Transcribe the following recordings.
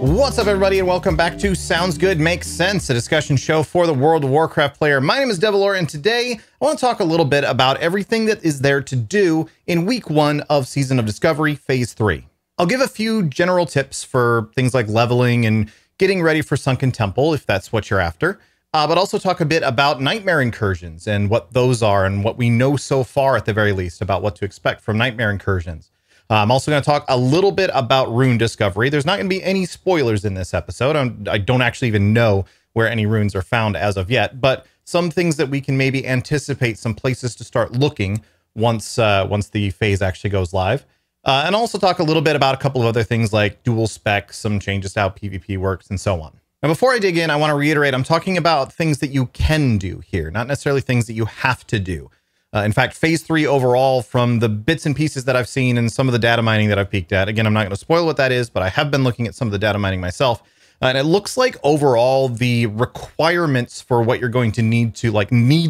What's up, everybody, and welcome back to Sounds Good Makes Sense, a discussion show for the World of Warcraft player. My name is Devilor, and today I want to talk a little bit about everything that is there to do in week 1 of Season of Discovery, Phase 3. I'll give a few general tips for things like leveling and getting ready for Sunken Temple, if that's what you're after, but also talk a bit about Nightmare Incursions and what those are and what we know so far, at the very least, about what to expect from Nightmare Incursions. I'm also going to talk a little bit about rune discovery. There's not going to be any spoilers in this episode. I don't actually even know where any runes are found as of yet, but some things that we can maybe anticipate, some places to start looking once the phase actually goes live. And also talk a little bit about a couple of other things like dual specs, some changes to how PvP works, and so on. Now, before I dig in, I want to reiterate, I'm talking about things that you can do here, not necessarily things that you have to do. In fact, Phase 3 overall, from the bits and pieces that I've seen and some of the data mining that I've peeked at, again, I'm not going to spoil what that is, but I have been looking at some of the data mining myself. And it looks like overall the requirements for what you're going to need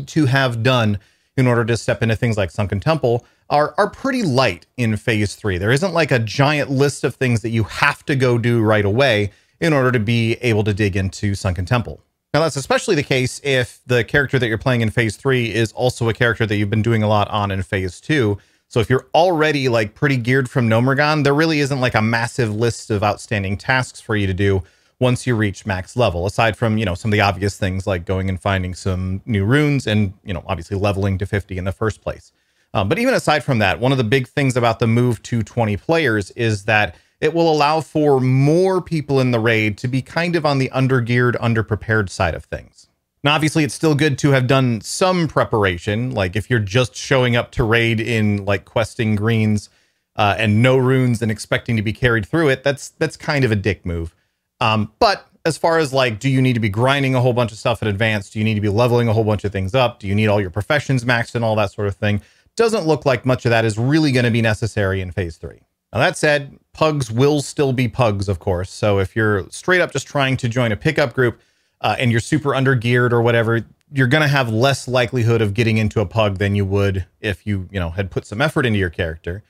to have done in order to step into things like Sunken Temple are pretty light in Phase 3. There isn't like a giant list of things that you have to go do right away in order to be able to dig into Sunken Temple. Now, that's especially the case if the character that you're playing in Phase 3 is also a character that you've been doing a lot on in Phase 2. So if you're already like pretty geared from Nomergon, there really isn't like a massive list of outstanding tasks for you to do once you reach max level, aside from, some of the obvious things like going and finding some new runes and, obviously leveling to 50 in the first place. But even aside from that, one of the big things about the move to 20 players is that it will allow for more people in the raid to be kind of on the undergeared, underprepared side of things. Now, obviously, it's still good to have done some preparation. Like if you're just showing up to raid in like questing greens and no runes and expecting to be carried through it, that's kind of a dick move. But as far as like, do you need to be grinding a whole bunch of stuff in advance? Do you need to be leveling a whole bunch of things up? Do you need all your professions maxed and all that sort of thing? Doesn't look like much of that is really going to be necessary in Phase 3. Now, that said, pugs will still be pugs, of course. So if you're straight up just trying to join a pickup group and you're super undergeared or whatever, you're going to have less likelihood of getting into a pug than you would if you, had put some effort into your character.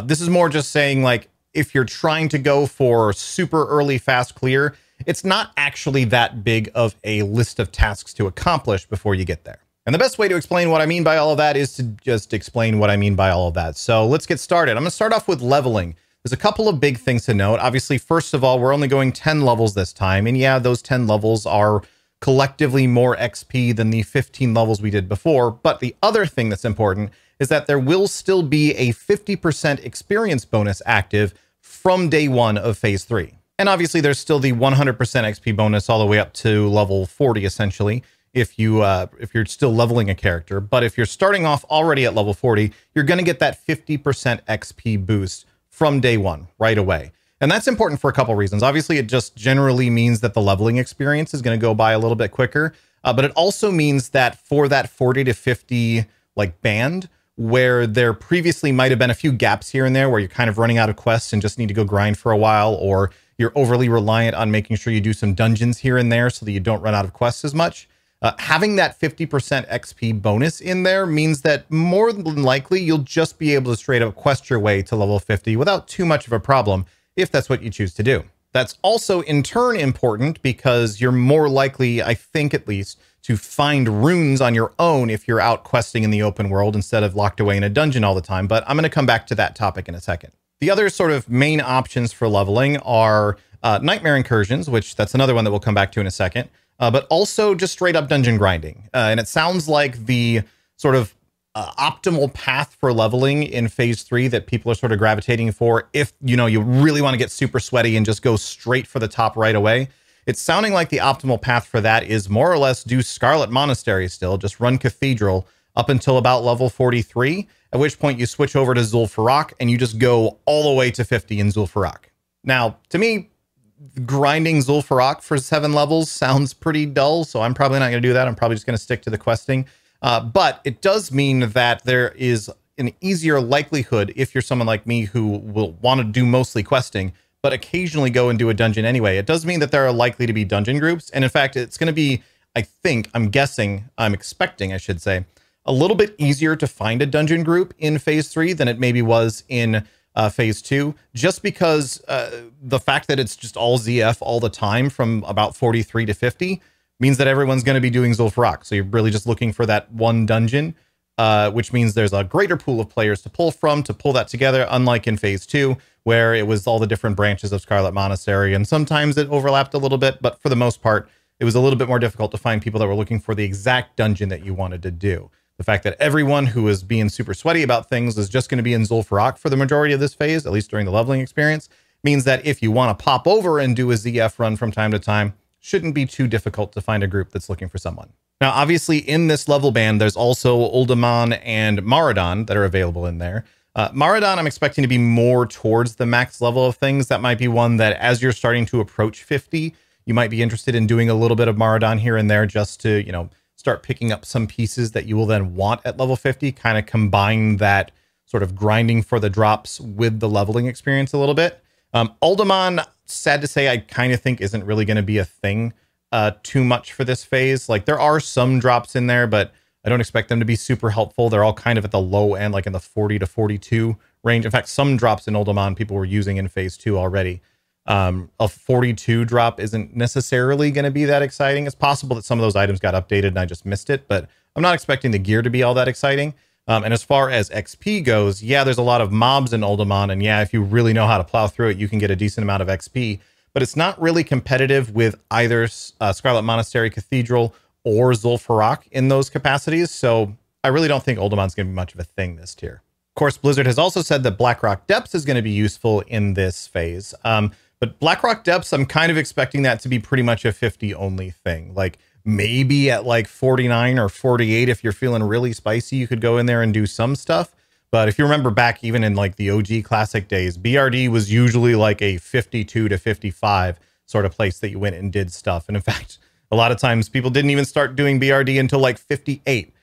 This is more just saying, like, if you're trying to go for super early fast clear, it's not actually that big of a list of tasks to accomplish before you get there. And the best way to explain what I mean by all of that is to just explain what I mean by all of that. So let's get started. I'm going to start off with leveling. There's a couple of big things to note. Obviously, first of all, we're only going 10 levels this time. And yeah, those 10 levels are collectively more XP than the 15 levels we did before. But the other thing that's important is that there will still be a 50% experience bonus active from day 1 of Phase 3. And obviously, there's still the 100% XP bonus all the way up to level 40, essentially, if you're still leveling a character. But if you're starting off already at level 40, you're going to get that 50% XP boost from day 1 right away. And that's important for a couple reasons. Obviously, it just generally means that the leveling experience is going to go by a little bit quicker. But it also means that for that 40 to 50 like band, where there previously might have been a few gaps here and there where you're kind of running out of quests and just need to go grind for a while, or you're overly reliant on making sure you do some dungeons here and there so that you don't run out of quests as much. Having that 50% XP bonus in there means that more than likely you'll just be able to straight up quest your way to level 50 without too much of a problem, if that's what you choose to do. That's also in turn important because you're more likely, I think at least, to find runes on your own if you're out questing in the open world instead of locked away in a dungeon all the time. But I'm going to come back to that topic in a second. The other sort of main options for leveling are Nightmare Incursions, which that's another one that we'll come back to in a second. But also just straight up dungeon grinding. And it sounds like the sort of optimal path for leveling in Phase 3 that people are sort of gravitating for if, you really want to get super sweaty and just go straight for the top right away. It's sounding like the optimal path for that is more or less do Scarlet Monastery still, just run Cathedral up until about level 43, at which point you switch over to Zul'Farrak and you just go all the way to 50 in Zul'Farrak. Now, to me, grinding Zul'Farrak for 7 levels sounds pretty dull, so I'm probably not going to do that. I'm probably just going to stick to the questing. But it does mean that there is an easier likelihood, if you're someone like me who will want to do mostly questing, but occasionally go and do a dungeon anyway. It does mean that there are likely to be dungeon groups. And in fact, it's going to be, I'm expecting, I should say, a little bit easier to find a dungeon group in Phase 3 than it maybe was in phase 2, just because the fact that it's just all ZF all the time from about 43 to 50 means that everyone's going to be doing Zul'Farrak. So you're really just looking for that one dungeon, which means there's a greater pool of players to pull from to pull that together, unlike in phase 2, where it was all the different branches of Scarlet Monastery, and sometimes it overlapped a little bit, but for the most part, it was a little bit more difficult to find people that were looking for the exact dungeon that you wanted to do. The fact that everyone who is being super sweaty about things is just going to be in Zul'Farrak for the majority of this phase, at least during the leveling experience, means that if you want to pop over and do a ZF run from time to time, shouldn't be too difficult to find a group that's looking for someone. Now, obviously, in this level band, there's also Uldaman and Maraudon that are available in there. Maraudon, I'm expecting to be more towards the max level of things. That might be one that, as you're starting to approach 50, you might be interested in doing a little bit of Maraudon here and there just to, start picking up some pieces that you will then want at level 50, kind of combine that sort of grinding for the drops with the leveling experience a little bit. Uldaman, sad to say, I kind of think isn't really going to be a thing too much for this phase. Like, there are some drops in there, but I don't expect them to be super helpful. They're all kind of at the low end, like in the 40 to 42 range. In fact, some drops in Uldaman people were using in phase 2 already. A 42 drop isn't necessarily going to be that exciting. It's possible that some of those items got updated and I just missed it, but I'm not expecting the gear to be all that exciting. And as far as XP goes, yeah, there's a lot of mobs in Uldaman, and yeah, if you really know how to plow through it, you can get a decent amount of XP, but it's not really competitive with either Scarlet Monastery Cathedral or Zul'Farrak in those capacities, so I really don't think Uldaman's going to be much of a thing this tier. Of course, Blizzard has also said that Blackrock Depths is going to be useful in this phase. But Blackrock Depths, I'm kind of expecting that to be pretty much a 50 only thing. Like, maybe at like 49 or 48, if you're feeling really spicy, you could go in there and do some stuff. But if you remember back even in like the OG classic days, BRD was usually like a 52 to 55 sort of place that you went and did stuff. And in fact, a lot of times people didn't even start doing BRD until like 58.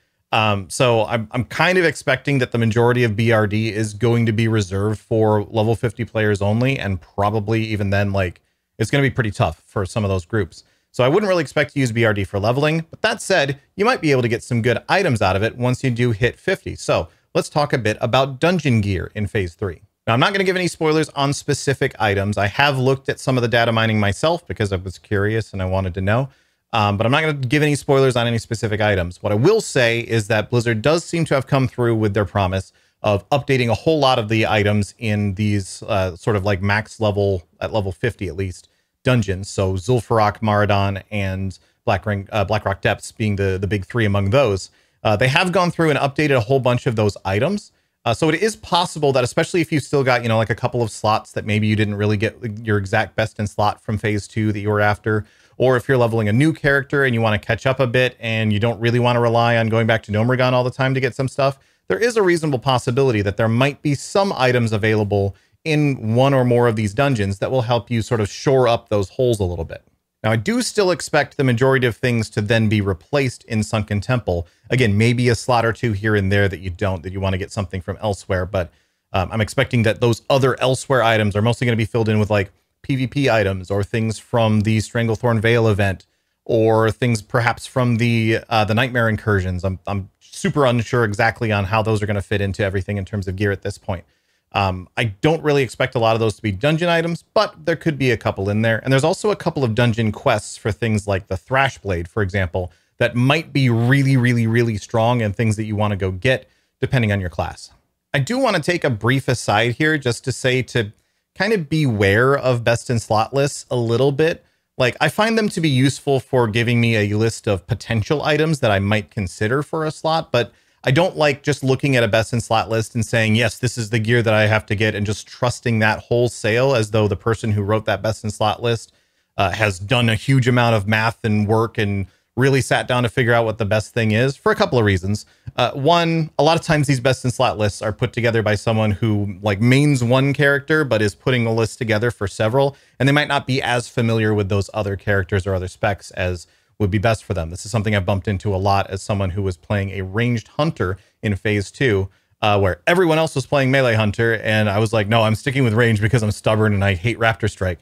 So I'm kind of expecting that the majority of BRD is going to be reserved for level 50 players only, and probably even then, like, it's going to be pretty tough for some of those groups. So I wouldn't really expect to use BRD for leveling, but that said, you might be able to get some good items out of it once you do hit 50. So let's talk a bit about dungeon gear in phase 3. Now, I'm not going to give any spoilers on specific items. I have looked at some of the data mining myself because I was curious and I wanted to know. But I'm not going to give any spoilers on any specific items. What I will say is that Blizzard does seem to have come through with their promise of updating a whole lot of the items in these sort of like max level, at level 50 at least, dungeons. So Zul'Farrak, Maraudon, and Blackrock Depths being the big three among those. They have gone through and updated a whole bunch of those items. So it is possible that, especially if you still got, like a couple of slots that maybe you didn't really get your exact best in slot from phase 2 that you were after, or if you're leveling a new character and you want to catch up a bit and you don't really want to rely on going back to Gnomeregan all the time to get some stuff, there is a reasonable possibility that there might be some items available in one or more of these dungeons that will help you sort of shore up those holes a little bit. Now, I do still expect the majority of things to then be replaced in Sunken Temple. Again, maybe a slot or two here and there that you want to get something from elsewhere, but I'm expecting that those other elsewhere items are mostly going to be filled in with like PvP items or things from the Stranglethorn Vale event or things perhaps from the Nightmare Incursions. I'm super unsure exactly on how those are going to fit into everything in terms of gear at this point. I don't really expect a lot of those to be dungeon items, but there could be a couple in there. And there's also a couple of dungeon quests for things like the Thrashblade, for example, that might be really, really, really strong and things that you want to go get depending on your class. I do want to take a brief aside here just to say to kind of beware of best in slot lists a little bit. Like, I find them to be useful for giving me a list of potential items that I might consider for a slot, but I don't like just looking at a best in slot list and saying, yes, this is the gear that I have to get, and just trusting that wholesale as though the person who wrote that best in slot list has done a huge amount of math and work and really sat down to figure out what the best thing is, for a couple of reasons. One, a lot of times these best in slot lists are put together by someone who like mains one character, but is putting a list together for several, and they might not be as familiar with those other characters or other specs as would be best for them. This is something I've bumped into a lot as someone who was playing a ranged hunter in phase 2, where everyone else was playing melee hunter, and I was like, no, I'm sticking with range because I'm stubborn and I hate Raptor Strike.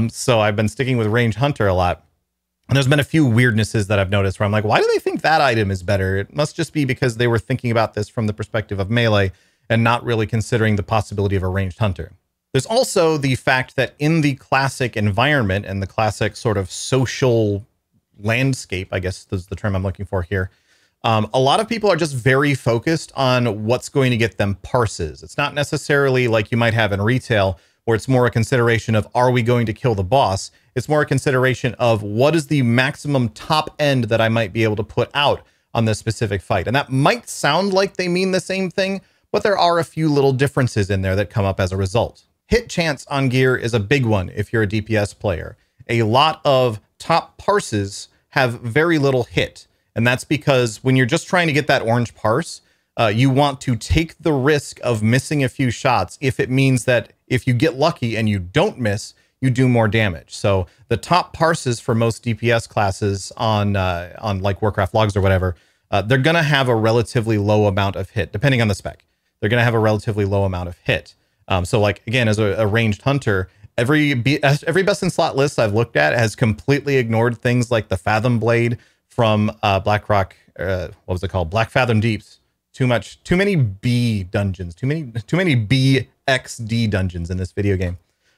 So I've been sticking with ranged hunter a lot. And there's been a few weirdnesses that I've noticed where I'm like, why do they think that item is better? It must just be because they were thinking about this from the perspective of melee and not really considering the possibility of a ranged hunter. There's also the fact that in the classic environment and the classic sort of social landscape, I guess is the term I'm looking for here, a lot of people are just very focused on what's going to get them parses. It's not necessarily like you might have in retail, where it's more a consideration of, are we going to kill the boss? It's more a consideration of what is the maximum top end that I might be able to put out on this specific fight. And that might sound like they mean the same thing, but there are a few little differences in there that come up as a result. Hit chance on gear is a big one if you're a DPS player. A lot of top parses have very little hit. And that's because when you're just trying to get that orange parse, you want to take the risk of missing a few shots if it means that if you get lucky and you don't miss, you do more damage. So the top parses for most DPS classes on like Warcraft logs or whatever, they're going to have a relatively low amount of hit, depending on the spec. They're going to have a relatively low amount of hit. So like, again, as a ranged hunter, every best in slot list I've looked at has completely ignored things like the Fathom Blade from Blackrock, what was it called? Black Fathom Deeps. Too many B dungeons, too many BXD dungeons in this video game.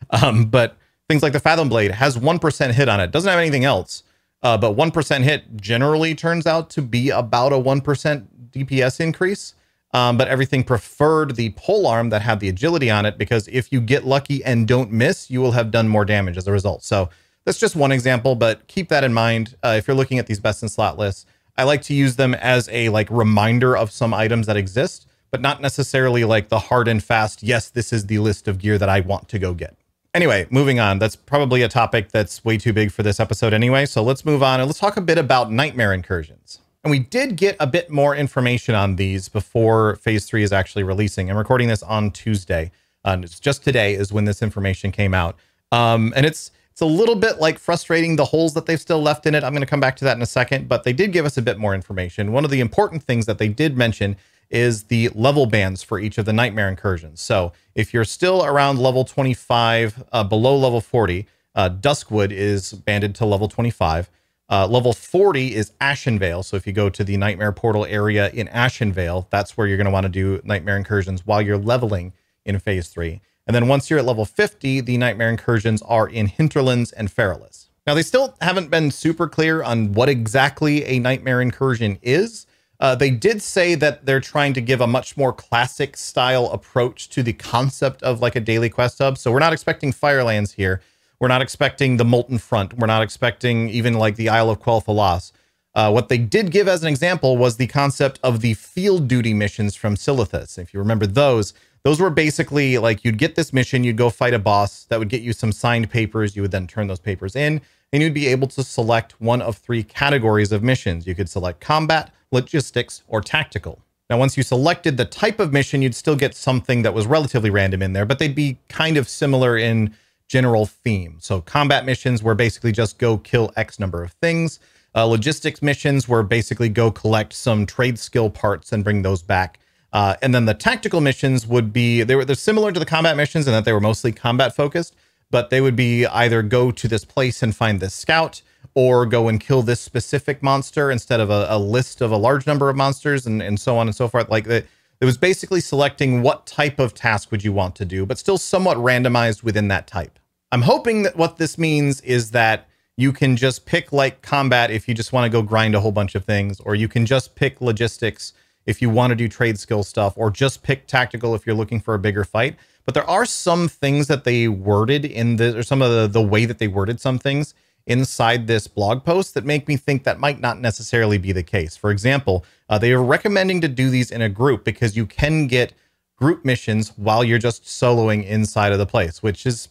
But things like the Fathom Blade has 1% hit on it. Doesn't have anything else. But 1% hit generally turns out to be about a 1% DPS increase. But everything preferred the polearm that had the agility on it, because if you get lucky and don't miss, you will have done more damage as a result. So that's just one example, but keep that in mind if you're looking at these best in slot lists. I like to use them as a like reminder of some items that exist, but not necessarily like the hard and fast, yes, this is the list of gear that I want to go get. Anyway, moving on. That's probably a topic that's way too big for this episode anyway. So let's move on and let's talk a bit about nightmare incursions. And we did get a bit more information on these before Phase 3 is actually releasing. I'm recording this on Tuesday. It's just today is when this information came out. And it's a little bit like frustrating, the holes that they've still left in it. I'm going to come back to that in a second, but they did give us a bit more information. One of the important things that they did mention is the level bands for each of the nightmare incursions. So if you're still around level 25, below level 40, Duskwood is banded to level 25. Level 40 is Ashenvale. So if you go to the Nightmare Portal area in Ashenvale, that's where you're going to want to do Nightmare Incursions while you're leveling in Phase 3. And then once you're at level 50, the Nightmare Incursions are in Hinterlands and Feralis. Now, they still haven't been super clear on what exactly a Nightmare Incursion is. They did say that they're trying to give a much more classic style approach to the concept of like a daily quest hub. So we're not expecting Firelands here. We're not expecting the Molten Front. We're not expecting even like the Isle of Quel'Thalas. What they did give as an example was the concept of the field duty missions from Silithus. If you remember those were basically like you'd get this mission, you'd go fight a boss that would get you some signed papers. You would then turn those papers in and you'd be able to select one of 3 categories of missions. You could select combat, logistics, or tactical. Now, once you selected the type of mission, you'd still get something that was relatively random in there, but they'd be kind of similar in general theme. So combat missions were basically just go kill X number of things. Logistics missions were basically go collect some trade skill parts and bring those back. And then the tactical missions would be, they're similar to the combat missions in that they were mostly combat focused, but they would be either go to this place and find this scout, or go and kill this specific monster instead of a list of a large number of monsters, and so on and so forth. Like it was basically selecting what type of task would you want to do, but still somewhat randomized within that type. I'm hoping that what this means is that you can just pick like combat if you just want to go grind a whole bunch of things, or you can just pick logistics if you want to do trade skill stuff, or just pick tactical if you're looking for a bigger fight. But there are some things that they worded in this, or some of the way that they worded some things inside this blog post that make me think that might not necessarily be the case. For example, they are recommending to do these in a group because you can get group missions while you're just soloing inside of the place, which is,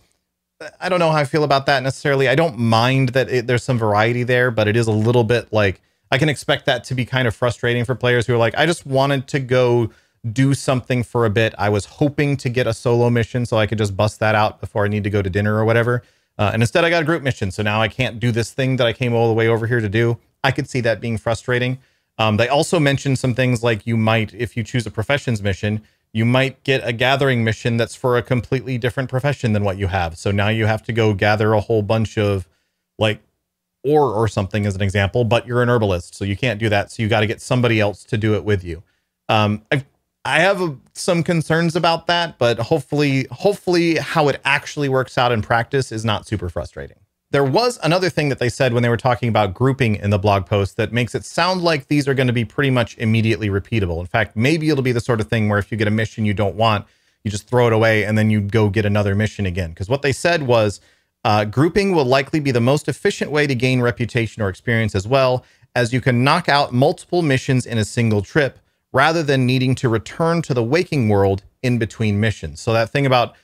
I don't know how I feel about that necessarily. I don't mind that there's some variety there, but it is a little bit like, I can expect that to be kind of frustrating for players who are like, I just wanted to go do something for a bit. I was hoping to get a solo mission so I could just bust that out before I need to go to dinner or whatever. And instead I got a group mission. So now I can't do this thing that I came all the way over here to do. I could see that being frustrating. They also mentioned some things like you might, if you choose a professions mission, you might get a gathering mission that's for a completely different profession than what you have. So now you have to go gather a whole bunch of like ore or something as an example, but you're an herbalist, so you can't do that. So you got to get somebody else to do it with you. I have some concerns about that, but hopefully how it actually works out in practice is not super frustrating. There was another thing that they said when they were talking about grouping in the blog post that makes it sound like these are going to be pretty much immediately repeatable. In fact, maybe it'll be the sort of thing where if you get a mission you don't want, you just throw it away and then you go get another mission again. Because what they said was grouping will likely be the most efficient way to gain reputation or experience, as well as you can knock out multiple missions in a single trip rather than needing to return to the waking world in between missions. So that thing about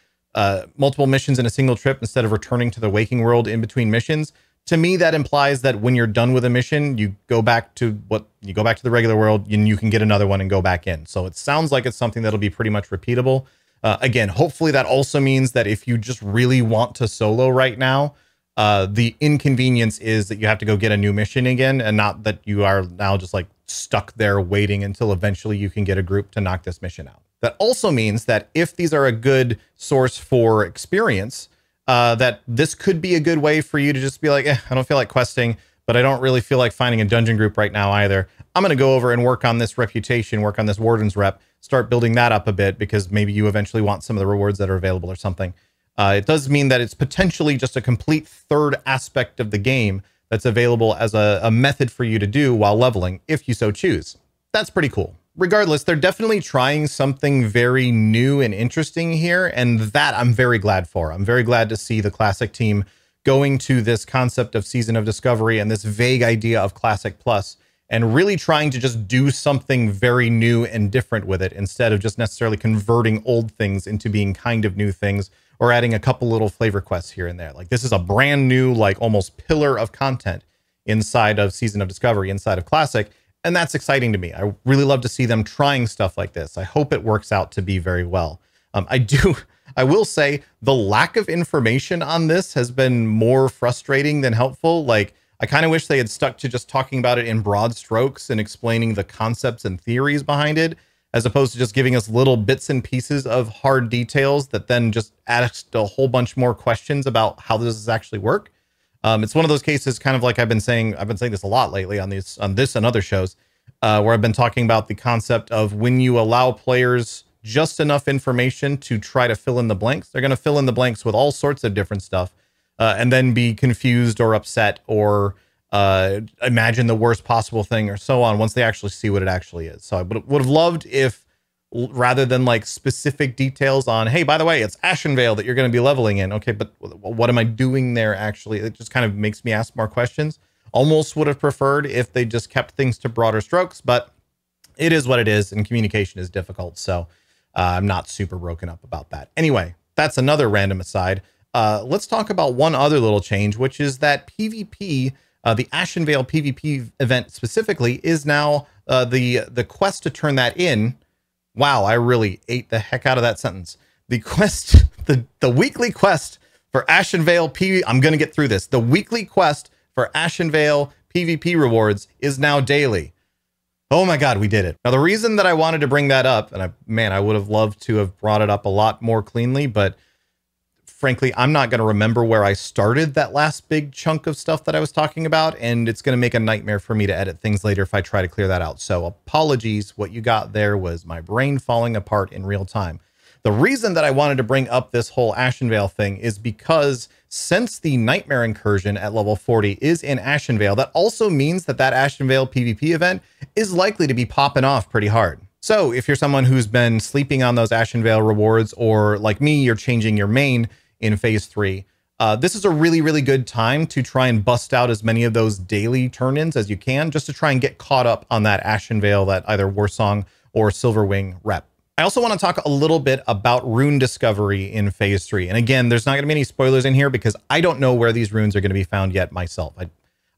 multiple missions in a single trip instead of returning to the waking world in between missions, to me, that implies that when you're done with a mission, you go back to the regular world and you can get another one and go back in. So it sounds like it's something that'll be pretty much repeatable. Again, hopefully that also means that if you just really want to solo right now, the inconvenience is that you have to go get a new mission again, and not that you are now just like stuck there waiting until eventually you can get a group to knock this mission out. That also means that if these are a good source for experience, that this could be a good way for you to just be like, I don't feel like questing, but I don't really feel like finding a dungeon group right now either. I'm going to go over and work on this reputation, work on this warden's rep, start building that up a bit because maybe you eventually want some of the rewards that are available or something. It does mean that it's potentially just a complete third aspect of the game that's available as a method for you to do while leveling, if you so choose. That's pretty cool. Regardless, they're definitely trying something very new and interesting here, and that I'm very glad for. I'm very glad to see the Classic team going to this concept of Season of Discovery and this vague idea of Classic Plus, and really trying to just do something very new and different with it, instead of just necessarily converting old things into being kind of new things, or adding a couple little flavor quests here and there. Like, this is a brand new, like almost pillar of content inside of Season of Discovery, inside of Classic. And that's exciting to me. I really love to see them trying stuff like this. I hope it works out to be very well. I will say the lack of information on this has been more frustrating than helpful. Like, I kind of wish they had stuck to just talking about it in broad strokes and explaining the concepts and theories behind it, as opposed to just giving us little bits and pieces of hard details that then just asked a whole bunch more questions about how this does actually work. It's one of those cases, kind of like I've been saying this a lot lately on this and other shows, where I've been talking about the concept of when you allow players just enough information to try to fill in the blanks, they're going to fill in the blanks with all sorts of different stuff, and then be confused or upset or imagine the worst possible thing or so on once they actually see what it actually is. So I would have loved if, rather than like specific details on, hey, by the way, it's Ashenvale that you're going to be leveling in. Okay, but what am I doing there actually? It just kind of makes me ask more questions. Almost would have preferred if they just kept things to broader strokes, but it is what it is, and communication is difficult. So I'm not super broken up about that. Anyway, that's another random aside. Let's talk about one other little change, which is that PvP, the Ashenvale PvP event specifically, is now the quest to turn that in. Wow, I really ate the heck out of that sentence. The quest, the weekly quest for Ashenvale I'm going to get through this. The weekly quest for Ashenvale PvP rewards is now daily. Oh my God, we did it. Now, the reason that I wanted to bring that up, and I would have loved to have brought it up a lot more cleanly, but frankly, I'm not going to remember where I started that last big chunk of stuff that I was talking about, and it's going to make a nightmare for me to edit things later if I try to clear that out. So apologies. What you got there was my brain falling apart in real time. The reason that I wanted to bring up this whole Ashenvale thing is because since the Nightmare Incursion at level 40 is in Ashenvale, that also means that Ashenvale PvP event is likely to be popping off pretty hard. So if you're someone who's been sleeping on those Ashenvale rewards, or like me, you're changing your main in phase 3, this is a really, really good time to try and bust out as many of those daily turn-ins as you can, just to try and get caught up on that Ashenvale, that either Warsong or Silverwing rep. I also want to talk a little bit about rune discovery in phase 3. And again, there's not going to be any spoilers in here because I don't know where these runes are going to be found yet myself.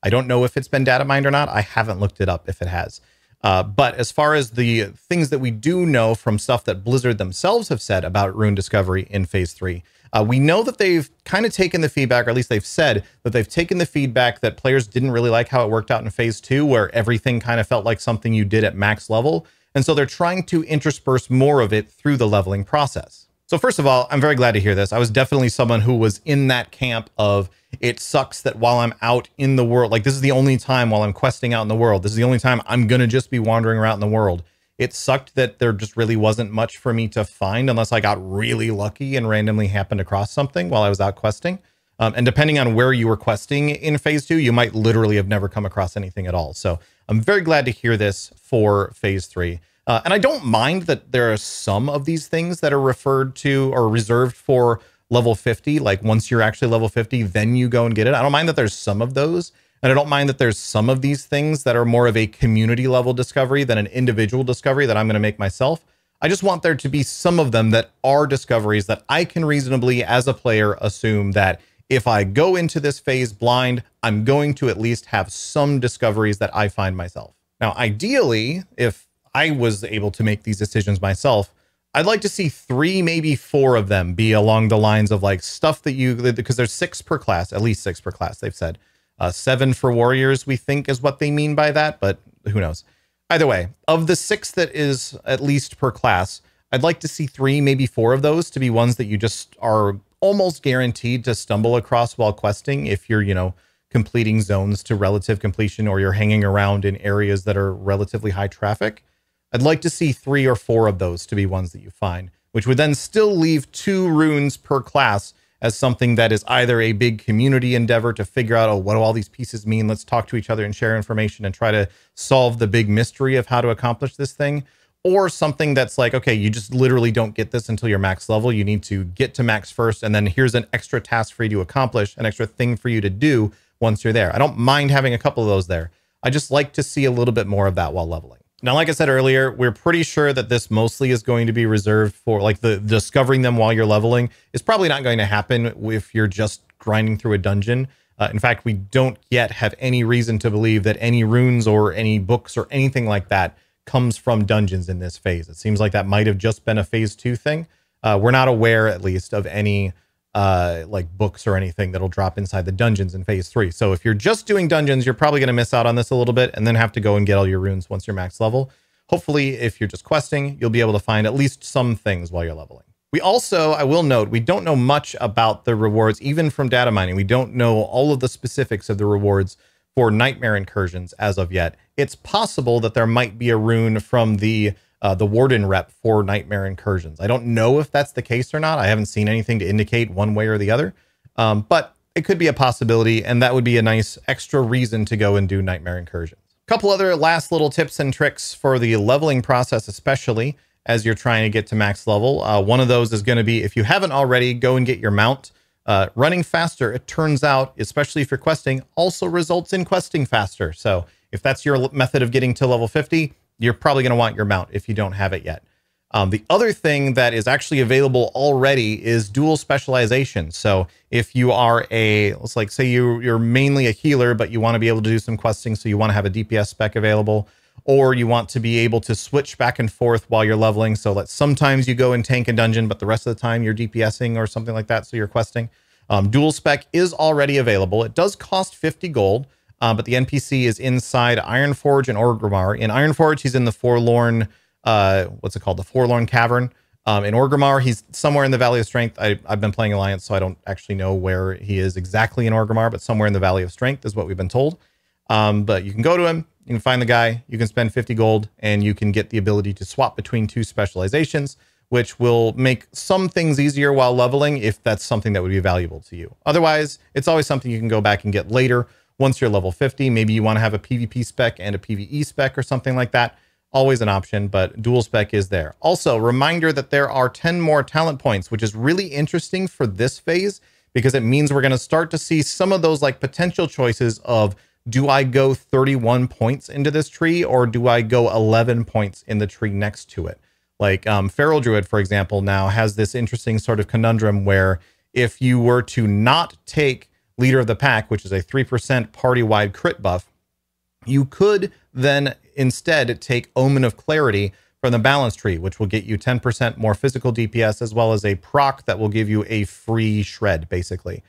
I don't know if it's been data mined or not. I haven't looked it up if it has. But as far as the things that we do know from stuff that Blizzard themselves have said about rune discovery in phase 3, we know that they've kind of taken the feedback, or at least they've said that they've taken the feedback that players didn't really like how it worked out in phase 2, where everything kind of felt like something you did at max level. And so they're trying to intersperse more of it through the leveling process. So first of all, I'm very glad to hear this. I was definitely someone who was in that camp of, it sucks that while I'm out in the world, like this is the only time while I'm questing out in the world, this is the only time I'm going to just be wandering around in the world. It sucked that there just really wasn't much for me to find unless I got really lucky and randomly happened across something while I was out questing. And depending on where you were questing in phase 2, you might literally have never come across anything at all. So I'm very glad to hear this for phase 3. And I don't mind that there are some of these things that are referred to or reserved for level 50. Like once you're actually level 50, then you go and get it. I don't mind that there's some of those. And I don't mind that there's some of these things that are more of a community level discovery than an individual discovery that I'm going to make myself. I just want there to be some of them that are discoveries that I can reasonably, as a player, assume that if I go into this phase blind, I'm going to at least have some discoveries that I find myself. Now, ideally, if I was able to make these decisions myself, I'd like to see 3, maybe 4 of them be along the lines of like stuff that you, because there's 6 per class, at least 6 per class, they've said. 7 for warriors, we think is what they mean by that, but who knows? Either way, of the 6 that is at least per class, I'd like to see 3, maybe 4 of those to be ones that you just are almost guaranteed to stumble across while questing if you're, you know, completing zones to relative completion or you're hanging around in areas that are relatively high traffic. I'd like to see 3 or 4 of those to be ones that you find, which would then still leave 2 runes per class as something that is either a big community endeavor to figure out, oh, what do all these pieces mean? Let's talk to each other and share information and try to solve the big mystery of how to accomplish this thing. Or something that's like, okay, you just literally don't get this until you're max level. You need to get to max first, and then here's an extra task for you to accomplish, an extra thing for you to do once you're there. I don't mind having a couple of those there. I just like to see a little bit more of that while leveling. Now, like I said earlier, we're pretty sure that this mostly is going to be reserved for like the discovering them while you're leveling is probably not going to happen if you're just grinding through a dungeon. In fact, we don't yet have any reason to believe that any runes or any books or anything like that comes from dungeons in this phase. It seems like that might have just been a phase 2 thing. We're not aware, at least, of any like books or anything that'll drop inside the dungeons in phase 3. So if you're just doing dungeons, you're probably going to miss out on this a little bit and then have to go and get all your runes once you're max level. Hopefully, if you're just questing, you'll be able to find at least some things while you're leveling. We also, I will note, we don't know much about the rewards, even from data mining. We don't know all of the specifics of the rewards for Nightmare Incursions as of yet. It's possible that there might be a rune from the Warden rep for Nightmare Incursions. I don't know if that's the case or not. I haven't seen anything to indicate one way or the other, but it could be a possibility, and that would be a nice extra reason to go and do Nightmare Incursions. A couple other last little tips and tricks for the leveling process, especially as you're trying to get to max level. One of those is going to be, if you haven't already, go and get your mount. Running faster, it turns out, especially if you're questing, also results in questing faster. So if that's your method of getting to level 50, you're probably going to want your mount if you don't have it yet. The other thing that is actually available already is dual specialization. So if you are let's like say you're mainly a healer, but you want to be able to do some questing, so you want to have a DPS spec available, or you want to be able to switch back and forth while you're leveling. So that sometimes you go and tank a dungeon, but the rest of the time you're DPSing or something like that, so you're questing. Dual spec is already available. It does cost 50 gold, but the NPC is inside Ironforge and Orgrimmar. In Ironforge, he's in the Forlorn, what's it called? The Forlorn Cavern. In Orgrimmar, he's somewhere in the Valley of Strength. I've been playing Alliance, so I don't actually know where he is exactly in Orgrimmar, but somewhere in the Valley of Strength is what we've been told. But you can go to him, you can find the guy, you can spend 50 gold, and you can get the ability to swap between 2 specializations, which will make some things easier while leveling if that's something that would be valuable to you. Otherwise, it's always something you can go back and get later once you're level 50. Maybe you want to have a PvP spec and a PvE spec or something like that. Always an option, but dual spec is there. Also, reminder that there are 10 more talent points, which is really interesting for this phase because it means we're going to start to see some of those like potential choices of, do I go 31 points into this tree or do I go 11 points in the tree next to it? Like Feral Druid, for example, now has this interesting sort of conundrum where if you were to not take Leader of the Pack, which is a 3% party-wide crit buff, you could then instead take Omen of Clarity from the balance tree, which will get you 10% more physical DPS, as well as a proc that will give you a free shred, basically.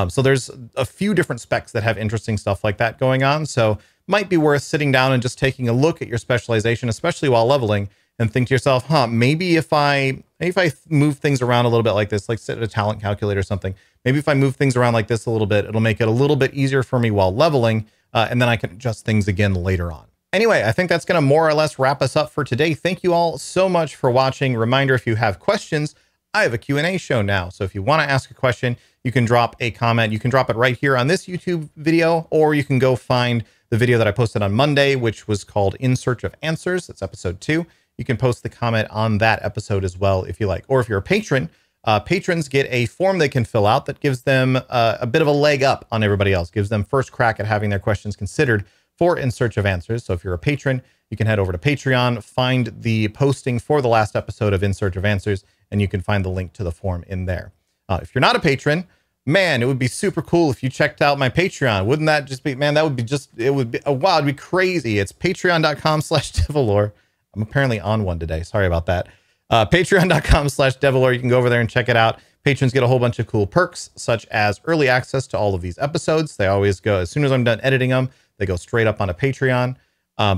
So there's a few different specs that have interesting stuff like that going on. So might be worth sitting down and just taking a look at your specialization, especially while leveling, and think to yourself, maybe if I move things around a little bit like this, like set a talent calculator or something, maybe if I move things around like this a little bit, it'll make it a little bit easier for me while leveling, and then I can adjust things again later on. Anyway, I think that's going to more or less wrap us up for today. Thank you all so much for watching. Reminder, if you have questions, I have a Q&A show now. So if you want to ask a question, you can drop a comment. You can drop it right here on this YouTube video, or you can go find the video that I posted on Monday, which was called In Search of Answers. That's episode 2. You can post the comment on that episode as well if you like. Or if you're a patron, patrons get a form they can fill out that gives them a bit of a leg up on everybody else, gives them first crack at having their questions considered for In Search of Answers. So if you're a patron, you can head over to Patreon, find the posting for the last episode of In Search of Answers, and you can find the link to the form in there. If you're not a patron, man, it would be super cool if you checked out my Patreon. Wouldn't that just be, man, that would be just, it would be, wow, it'd be crazy. It's patreon.com/Devilore. I'm apparently on one today. Sorry about that. Patreon.com/Devilore. You can go over there and check it out. Patrons get a whole bunch of cool perks, such as early access to all of these episodes. They always go, as soon as I'm done editing them, they go straight up onto Patreon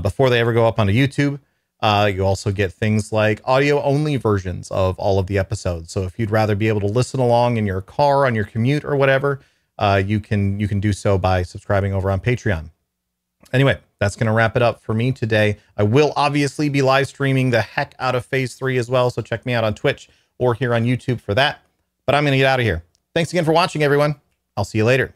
before they ever go up onto YouTube. You also get things like audio only versions of all of the episodes. So if you'd rather be able to listen along in your car, on your commute or whatever, you can do so by subscribing over on Patreon. Anyway, that's going to wrap it up for me today. I will obviously be live streaming the heck out of Phase 3 as well. So check me out on Twitch or here on YouTube for that. But I'm going to get out of here. Thanks again for watching, everyone. I'll see you later.